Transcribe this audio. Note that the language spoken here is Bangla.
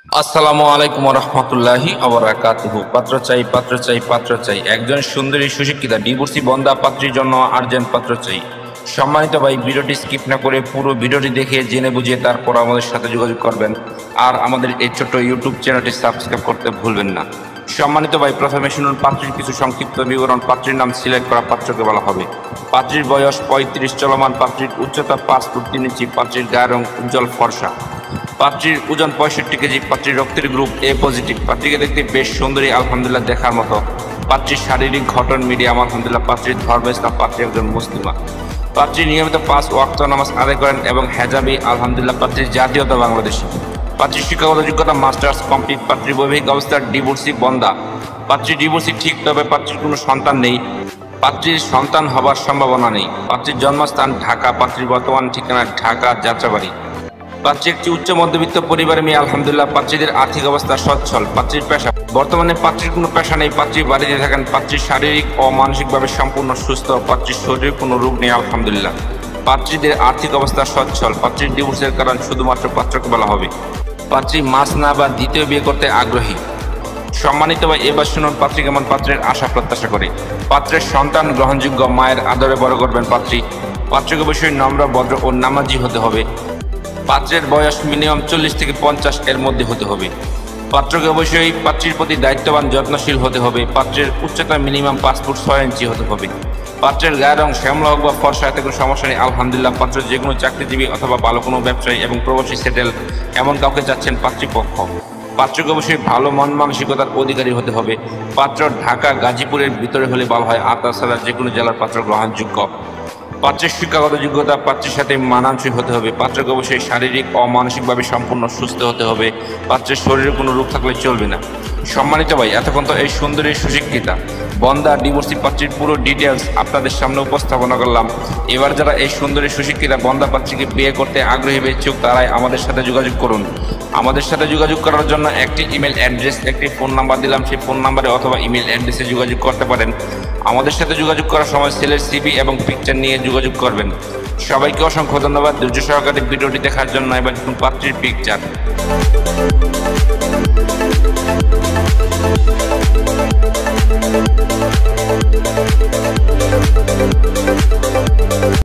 আসসালামু আলাইকুম রহমতুল্লাহি আবরাকাতুহু। পাত্র চাই, পাত্র চাই, পাত্র চাই। একজন সুন্দরী সুশিক্ষিতা ডিভোর্সি বন্ধা পাত্রীর জন্য আর্জেন্ট পাত্র চাই। সম্মানিত ভাই, ভিডিওটি স্কিপ না করে পুরো ভিডিওটি দেখে জেনে বুঝিয়ে তারপর আমাদের সাথে যোগাযোগ করবেন। আর আমাদের এই ছোট্ট ইউটিউব চ্যানেলটি সাবস্ক্রাইব করতে ভুলবেন না। সম্মানিত ভাই, প্রথমে শুনুন পাত্রীর কিছু সংক্ষিপ্ত বিবরণ। পাত্রীর নাম সিলেক্ট করা পাত্রকে বলা হবে। পাত্রীর বয়স 35 চলমান। পাত্রীর উচ্চতা 5 ফুট 3 ইঞ্চি। পাত্রীর গায়ের রং উজ্জ্বল ফর্সা। পাত্রীর ওজন 65 কেজি। পাত্রীর রক্তের গ্রুপ এ পজিটিভ। পাত্রীকে দেখতে বেশ সুন্দরী, আলহামদুলিল্লাহ দেখার মতো। পাত্রীর শারীরিক গঠন মিডিয়াম, আলহামদুলিল্লাহ। পাত্রীর ধর্ম ইসলাম। পাত্রী একজন মুসলিমা। পাত্রী নিয়মিত 5 ওয়াক্ত নামাজ আদায় করেন এবং হেজাবি, আলহামদুলিল্লাহ। পাত্রীর জাতীয়তা বাংলাদেশী। পাত্রীর শিক্ষাগত যোগ্যতা মাস্টার্স কমপ্লিট। পাত্রীর বৈবাহিক অবস্থার ডিভোর্সি বন্ধা। পাত্রীর ডিভোর্সি ঠিক, তবে পাত্রীর কোনো সন্তান নেই। পাত্রীর সন্তান হবার সম্ভাবনা নেই। পাত্রীর জন্মস্থান ঢাকা। পাত্রীর বর্তমান ঠিকানা ঢাকা যাত্রাবাড়ি। পাত্রী একটি উচ্চ মধ্যবিত্ত পরিবারের মেয়ে, আলহামদুলিল্লাহ। পাত্রীদের আর্থিক অবস্থা সচ্ছল। পাত্রীর পেশা, বর্তমানে পাত্রীর কোনো পেশা নেই। পাত্রী বাড়িতে থাকেন। পাত্রীর শারীরিক ও মানসিকভাবে সম্পূর্ণ সুস্থ। পাত্রীর শরীরে কোনো রোগ নেই, আলহামদুলিল্লাহ। পাত্রীদের আর্থিক অবস্থা সচ্ছল। পাত্রীর ডিভোর্সের কারণ শুধুমাত্র পাত্রকে বলা হবে। পাত্রী মাস না বা দ্বিতীয় বিয়ে করতে আগ্রহী। সম্মানিত ভাই, এবার শুনুন পাত্রী কেমন পাত্রের আশা প্রত্যাশা করে। পাত্রের সন্তান গ্রহণযোগ্য, মায়ের আদরে বড় করবেন পাত্রী। পাত্রকে অবশ্যই নম্র, ভদ্র ও নামাজি হতে হবে। পাত্রের বয়স মিনিমাম 40 থেকে 50 এর মধ্যে হতে হবে। পাত্রকে অবশ্যই পাত্রীর প্রতি দায়িত্ববান, যত্নশীল হতে হবে। পাত্রের উচ্চতা মিনিমাম 5 ফুট 6 ইঞ্চি হতে হবে। পাত্রের গায়ের রং শ্যামলা হোক বা ফর্সা, এতে কোনো সমস্যা নেই, আলহামদুলিল্লাহ। পাত্র যে কোনো চাকরিজীবী অথবা ভালো কোনো ব্যবসায়ী এবং প্রবাসী সেটেল এমন কাউকে চাচ্ছেন পাত্রীপক্ষ। পাত্রকে অবশ্যই ভালো মন মানসিকতার অধিকারী হতে হবে। পাত্র ঢাকা গাজীপুরের ভিতরে হলে ভালো হয়, আর তাছাড়া যে কোনো জেলার পাত্র গ্রহণযোগ্য। পাত্রের শিক্ষাগত যোগ্যতা, পাত্রের সাথে মানানসই হতে হবে। পাত্রকে অবশ্যই শারীরিক ও মানসিকভাবে সম্পূর্ণ সুস্থ হতে হবে। পাত্রের শরীরে কোনো রোগ থাকলে চলবে না। সম্মানিত ভাই, এতক্ষণ তো এই সুন্দরী সুশিক্ষিতা বন্ধা ডিভোর্সি পাত্রীর পুরো ডিটেলস আপনাদের সামনে উপস্থাপনা করলাম। এবার যারা এই সুন্দরী সুশিক্ষিতা বন্ধা পাত্রীকে বিয়ে করতে আগ্রহী ইচ্ছুক, তারাই আমাদের সাথে যোগাযোগ করুন। আমাদের সাথে যোগাযোগ করার জন্য একটি ইমেল অ্যাড্রেস, একটি ফোন নাম্বার দিলাম। সেই ফোন নাম্বারে অথবা ইমেল অ্যাড্রেসে যোগাযোগ করতে পারেন। আমাদের সাথে যোগাযোগ করার সময় ছেলের সিভি এবং পিকচার নিয়ে যোগাযোগ করবেন। সবাইকে অসংখ্য ধন্যবাদ ধৈর্য সহকারে ভিডিওটি দেখার জন্য। এবার দেখুন পাত্রীর পিকচার।